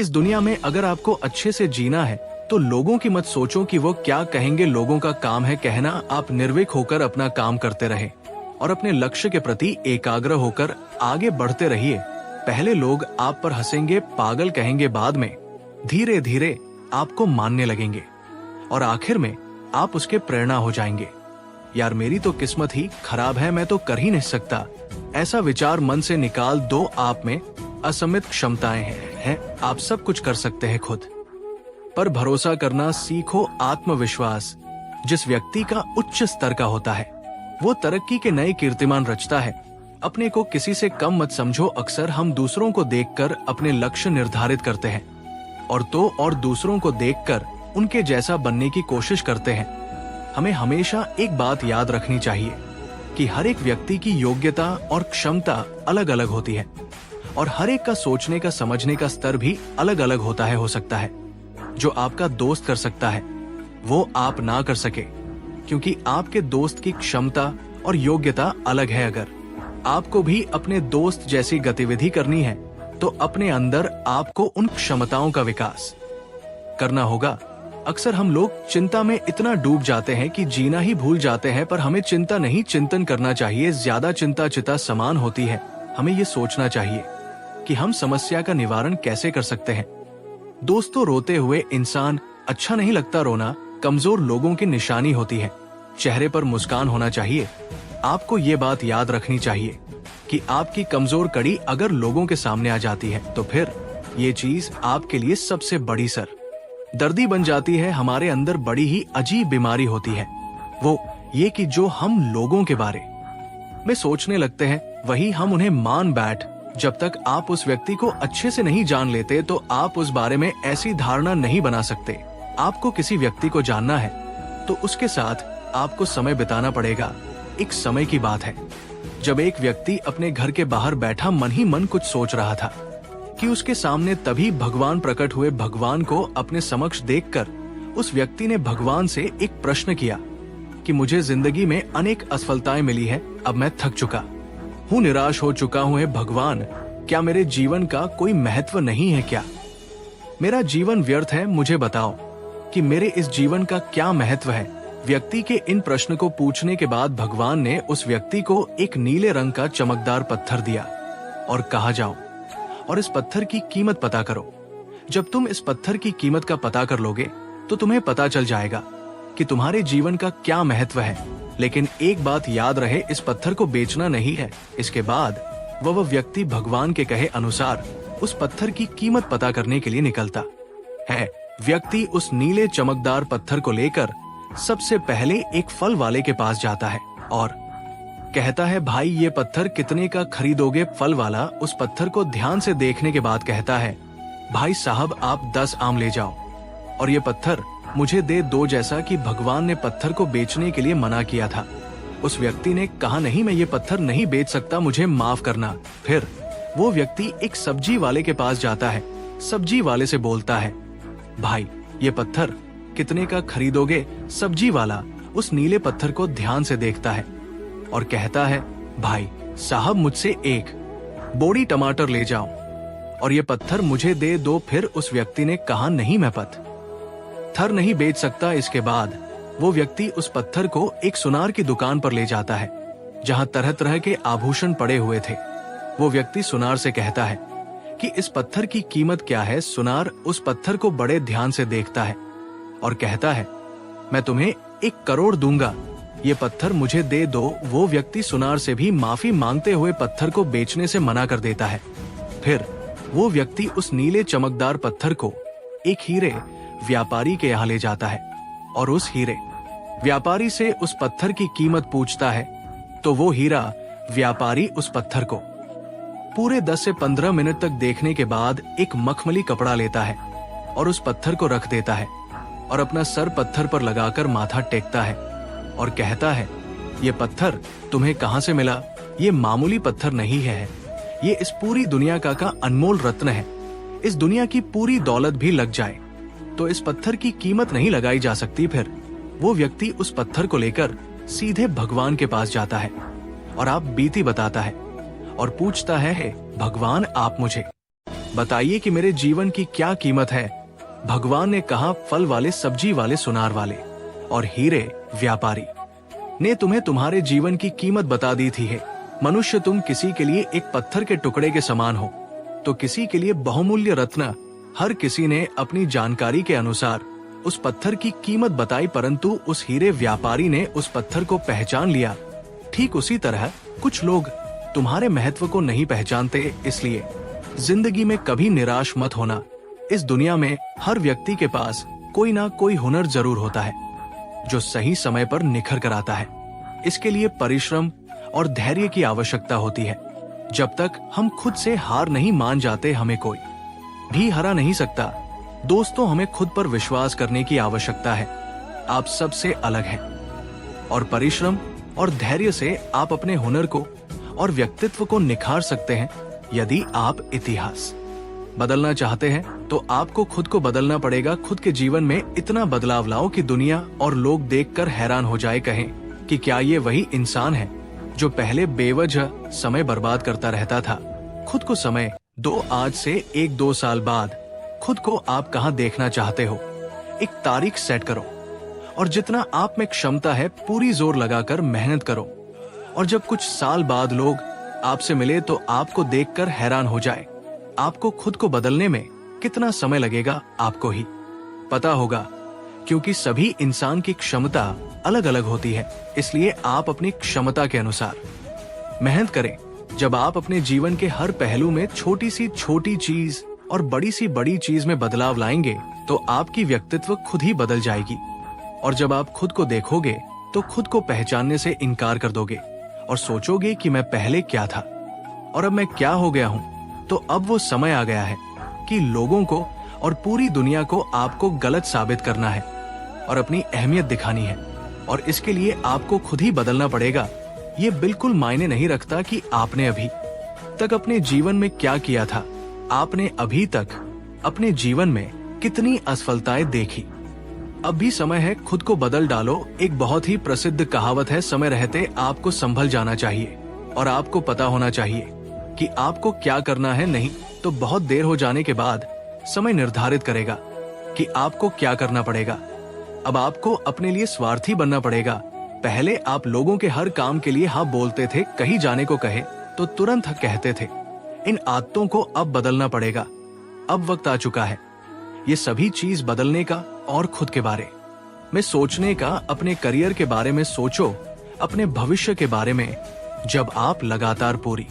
इस दुनिया में अगर आपको अच्छे से जीना है तो लोगों की मत सोचो कि वो क्या कहेंगे। लोगों का काम है कहना। आप निर्भीक होकर अपना काम करते रहे और अपने लक्ष्य के प्रति एकाग्र होकर आगे बढ़ते रहिए। पहले लोग आप पर हंसेंगे, पागल कहेंगे, बाद में धीरे धीरे आपको मानने लगेंगे और आखिर में आप उसके प्रेरणा हो जाएंगे। यार मेरी तो किस्मत ही खराब है, मैं तो कर ही नहीं सकता। ऐसा विचार मन से निकाल दो। आप में असीमित क्षमताएं हैं, आप सब कुछ कर सकते हैं। खुद पर भरोसा करना सीखो। आत्मविश्वास जिस व्यक्ति का उच्च स्तर का होता है वो तरक्की के नए कीर्तिमान रचता है। अपने को किसी से कम मत समझो। अक्सर हम दूसरों को देखकर अपने लक्ष्य निर्धारित करते हैं और दूसरों को देखकर उनके जैसा बनने की कोशिश करते हैं। हमें हमेशा एक बात याद रखनी चाहिए कि हर एक व्यक्ति की योग्यता और क्षमता अलग अलग होती है और हर एक का सोचने का, समझने का स्तर भी अलग अलग होता है। हो सकता है जो आपका दोस्त कर सकता है वो आप ना कर सके, क्योंकि आपके दोस्त की क्षमता और योग्यता अलग है। अगर आपको भी अपने दोस्त जैसी गतिविधि करनी है तो अपने अंदर आपको उन क्षमताओं का विकास करना होगा। अक्सर हम लोग चिंता में इतना डूब जाते हैं कि जीना ही भूल जाते हैं, पर हमें चिंता नहीं, चिंतन करना चाहिए। ज्यादा चिंता चिता समान होती है। हमें ये सोचना चाहिए कि हम समस्या का निवारण कैसे कर सकते हैं। दोस्तों, रोते हुए इंसान अच्छा नहीं लगता। रोना कमजोर लोगों की निशानी होती है। चेहरे पर मुस्कान होना चाहिए। आपको ये बात याद रखनी चाहिए कि आपकी कमजोर कड़ी अगर लोगों के सामने आ जाती है तो फिर ये चीज आपके लिए सबसे बड़ी दर्दी बन जाती है। हमारे अंदर बड़ी ही अजीब बीमारी होती है, वो ये कि जो हम लोगों के बारे में सोचने लगते हैं वही हम उन्हें मान बैठ। जब तक आप उस व्यक्ति को अच्छे से नहीं जान लेते तो आप उस बारे में ऐसी धारणा नहीं बना सकते। आपको किसी व्यक्ति को जानना है तो उसके साथ आपको समय बिताना पड़ेगा। एक समय की बात है जब एक व्यक्ति अपने घर के बाहर बैठा मन ही मन कुछ सोच रहा था कि उसके सामने तभी भगवान प्रकट हुए। भगवान को अपने समक्ष देखकर उस व्यक्ति ने भगवान से एक प्रश्न किया कि मुझे जिंदगी में अनेक असफलताएं मिली है, अब मैं थक चुका हूँ, निराश हो चुका हूँ। भगवान, क्या मेरे जीवन का कोई महत्व नहीं है? क्या मेरा जीवन व्यर्थ है? मुझे बताओ कि मेरे इस जीवन का क्या महत्व है? व्यक्ति के इन प्रश्न को पूछने के बाद भगवान ने उस व्यक्ति को एक नीले रंग का चमकदार पत्थर दिया और कहा, जाओ और इस पत्थर की कीमत पता करो। जब तुम इस पत्थर की कीमत का पता कर लोगे तो तुम्हें पता चल जाएगा कि तुम्हारे जीवन का क्या महत्व है। लेकिन एक बात याद रहे, इस पत्थर को बेचना नहीं है। इसके बाद वह व्यक्ति भगवान के कहे अनुसार उस पत्थर की कीमत पता करने के लिए निकलता है। व्यक्ति उस नीले चमकदार पत्थर को लेकर सबसे पहले एक फल वाले के पास जाता है और कहता है, भाई ये पत्थर कितने का खरीदोगे? फल वाला उस पत्थर को ध्यान से देखने के बाद कहता है, भाई साहब आप 10 आम ले जाओ और ये पत्थर मुझे दे दो, जैसा कि भगवान ने पत्थर को बेचने के लिए मना किया था। उस व्यक्ति ने कहा, नहीं मैं ये पत्थर नहीं बेच सकता, मुझे माफ करना। फिर वो व्यक्ति एक सब्जी वाले के पास जाता है। सब्जी वाले से बोलता है, भाई ये पत्थर कितने का खरीदोगे? सब्जी वाला उस नीले पत्थर को ध्यान से देखता है और कहता है, भाई साहब मुझसे एक बोरी टमाटर ले जाओ और ये पत्थर मुझे दे दो। फिर उस व्यक्ति ने कहा, नहीं मैं पत्थर नहीं बेच सकता। इसके बाद वो व्यक्ति उस पत्थर को एक सुनार की दुकान पर ले जाता है जहां तरह तरह के आभूषण पड़े हुए थे। वो व्यक्ति सुनार से कहता है कि इस पत्थर की कीमत क्या है? सुनार उस पत्थर को बड़े ध्यान से देखता है और कहता है, मैं तुम्हें 1 करोड़ दूंगा, ये पत्थर मुझे दे दो। वो व्यक्ति सुनार से भी माफी मांगते हुए पत्थर को बेचने से मना कर देता है। फिर वो व्यक्ति उस नीले चमकदार पत्थर को एक हीरे व्यापारी के यहाँ ले जाता है और उस हीरे व्यापारी से उस पत्थर की कीमत पूछता है तो वो हीरा व्यापारी उस पत्थर को पूरे 10 से 15 मिनट तक देखने के बाद एक मखमली कपड़ा लेता है और उस पत्थर को रख देता है और अपना सर पत्थर पर लगाकर माथा टेकता है और कहता है, ये पत्थर तुम्हें कहां से मिला? ये मामूली पत्थर नहीं है, ये इस पूरी दुनिया का अनमोल रत्न है। इस दुनिया की पूरी दौलत भी लग जाए तो इस पत्थर की कीमत नहीं लगाई जा सकती। फिर वो व्यक्ति उस पत्थर को लेकर सीधे भगवान के पास जाता है और आप बीती बताता है और पूछता है, भगवान आप मुझे बताइए कि मेरे जीवन की क्या कीमत है। भगवान ने कहा, फल वाले, सब्जी वाले, सुनार वाले और हीरे व्यापारी ने तुम्हें तुम्हारे जीवन की कीमत बता दी थी। है मनुष्य, तुम किसी के लिए एक पत्थर के टुकड़े के समान हो, तो किसी के लिए बहुमूल्य रत्न। हर किसी ने अपनी जानकारी के अनुसार उस पत्थर की कीमत बताई, परंतु उस हीरे व्यापारी ने उस पत्थर को पहचान लिया। ठीक उसी तरह कुछ लोग तुम्हारे महत्व को नहीं पहचानते, इसलिए जिंदगी में कभी निराश मत होना। इस दुनिया में हर व्यक्ति के पास कोई ना कोई हुनर जरूर होता है जो सही समय पर निखर कर आता है। इसके लिए परिश्रम और धैर्य की आवश्यकता होती है। जब तक हम खुद से हार नहीं मान जाते, हमें कोई भी हरा नहीं सकता। दोस्तों, हमें खुद पर विश्वास करने की आवश्यकता है। आप सबसे अलग हैं और परिश्रम और धैर्य से आप अपने हुनर को और व्यक्तित्व को निखार सकते हैं। यदि आप इतिहास बदलना चाहते हैं तो आपको खुद को बदलना पड़ेगा। खुद के जीवन में इतना बदलाव लाओ कि दुनिया और लोग देखकर हैरान हो जाए, कहें कि क्या ये वही इंसान है जो पहले बेवजह समय बर्बाद करता रहता था। खुद को समय दो। आज से 1-2 साल बाद खुद को आप कहां देखना चाहते हो, एक तारीख सेट करो और जितना आप में क्षमता है पूरी जोर लगाकर मेहनत करो। और जब कुछ साल बाद लोग आपसे मिले तो आपको देखकर हैरान हो जाए। आपको खुद को बदलने में कितना समय लगेगा आपको ही पता होगा, क्योंकि सभी इंसान की क्षमता अलग अलग होती है। इसलिए आप अपनी क्षमता के अनुसार मेहनत करें। जब आप अपने जीवन के हर पहलू में छोटी सी छोटी चीज और बड़ी सी बड़ी चीज में बदलाव लाएंगे तो आपकी व्यक्तित्व खुद ही बदल जाएगी। और जब आप खुद को देखोगे तो खुद को पहचानने से इनकार कर दोगे और सोचोगे कि मैं पहले क्या था और अब मैं क्या हो गया हूँ। तो अब वो समय आ गया है कि लोगों को और पूरी दुनिया को आपको गलत साबित करना है और अपनी अहमियत दिखानी है। और इसके लिए आपको खुद ही बदलना पड़ेगा। ये बिल्कुल मायने नहीं रखता कि आपने अभी तक अपने जीवन में क्या किया था। आपने अभी तक अपने जीवन में कितनी असफलताएं देखी। अब भी समय है, खुद को बदल डालो। एक बहुत ही प्रसिद्ध कहावत है, समय रहते आपको संभल जाना चाहिए और आपको पता होना चाहिए कि आपको क्या करना है। नहीं तो बहुत देर हो जाने के बाद समय निर्धारित करेगा कि आपको क्या करना पड़ेगा। अब आपको अपने लिए स्वार्थी बनना पड़ेगा। पहले आप लोगों के हर काम के लिए हाँ बोलते थे, कहीं जाने को कहे तो तुरंत कहते थे। इन आदतों को अब बदलना पड़ेगा। अब वक्त आ चुका है ये सभी चीज बदलने का और खुद के बारे में सोचने का। अपने करियर के बारे में सोचो, अपने भविष्य के बारे में। जब आप लगातार पूरी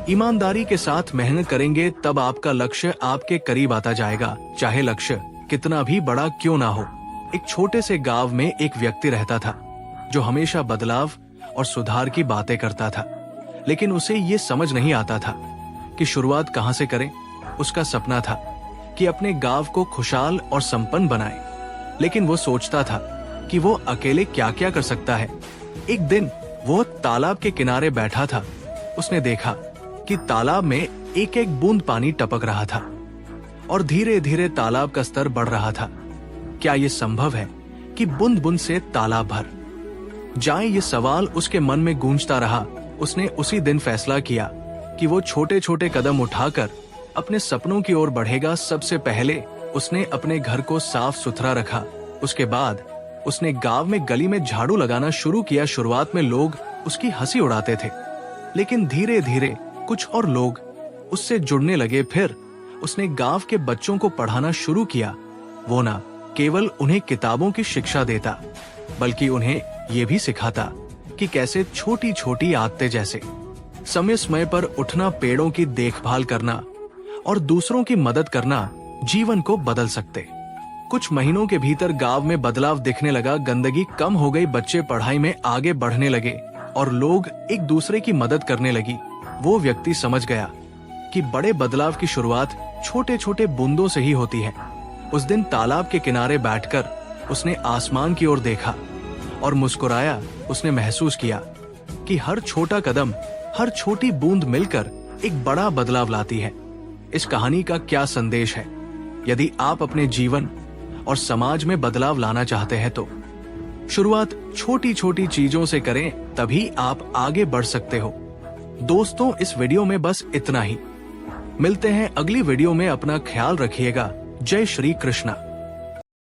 ईमानदारी के साथ मेहनत करेंगे तब आपका लक्ष्य आपके करीब आता जाएगा, चाहे लक्ष्य कितना भी बड़ा क्यों ना हो। एक छोटे से गांव में एक व्यक्ति रहता था जो हमेशा बदलाव और सुधार की बातें करता था, लेकिन उसे ये समझ नहीं आता था कि शुरुआत कहां से करें। उसका सपना था कि अपने गांव को खुशहाल और संपन्न बनाए, लेकिन वो सोचता था कि वो अकेले क्या क्या कर सकता है। एक दिन वो तालाब के किनारे बैठा था। उसने देखा कि तालाब में एक एक बूंद पानी टपक रहा था और धीरे धीरे तालाब का स्तर बढ़ रहा था। क्या ये संभव है कि बूंद बूंद से तालाब भर जाए? ये सवाल उसके मन में गूंजता रहा। उसने उसी दिन फैसला किया कि वो छोटे छोटे कदम उठाकर अपने सपनों की ओर बढ़ेगा। सबसे पहले उसने अपने घर को साफ सुथरा रखा। उसके बाद उसने गांव में गली में झाड़ू लगाना शुरू किया। शुरुआत में लोग उसकी हंसी उड़ाते थे, लेकिन धीरे धीरे कुछ और लोग उससे जुड़ने लगे। फिर उसने गांव के बच्चों को पढ़ाना शुरू किया। वो ना केवल उन्हें किताबों की शिक्षा देता, बल्कि उन्हें ये भी सिखाता कि कैसे छोटी छोटी आदतें जैसे समय समय पर उठना, पेड़ों की देखभाल करना और दूसरों की मदद करना जीवन को बदल सकते। कुछ महीनों के भीतर गांव में बदलाव दिखने लगा। गंदगी कम हो गई, बच्चे पढ़ाई में आगे बढ़ने लगे और लोग एक दूसरे की मदद करने लगी। वो व्यक्ति समझ गया कि बड़े बदलाव की शुरुआत छोटे छोटे बूंदों से ही होती है। उस दिन तालाब के किनारे बैठकर उसने आसमान की ओर देखा और मुस्कुराया। उसने महसूस किया कि हर छोटा कदम, हर छोटी बूंद मिलकर एक बड़ा बदलाव लाती है। इस कहानी का क्या संदेश है? यदि आप अपने जीवन और समाज में बदलाव लाना चाहते हैं तो शुरुआत छोटी छोटी चीजों से करें, तभी आप आगे बढ़ सकते हो। दोस्तों, इस वीडियो में बस इतना ही। मिलते हैं अगली वीडियो में, अपना ख्याल रखिएगा। जय श्री कृष्णा।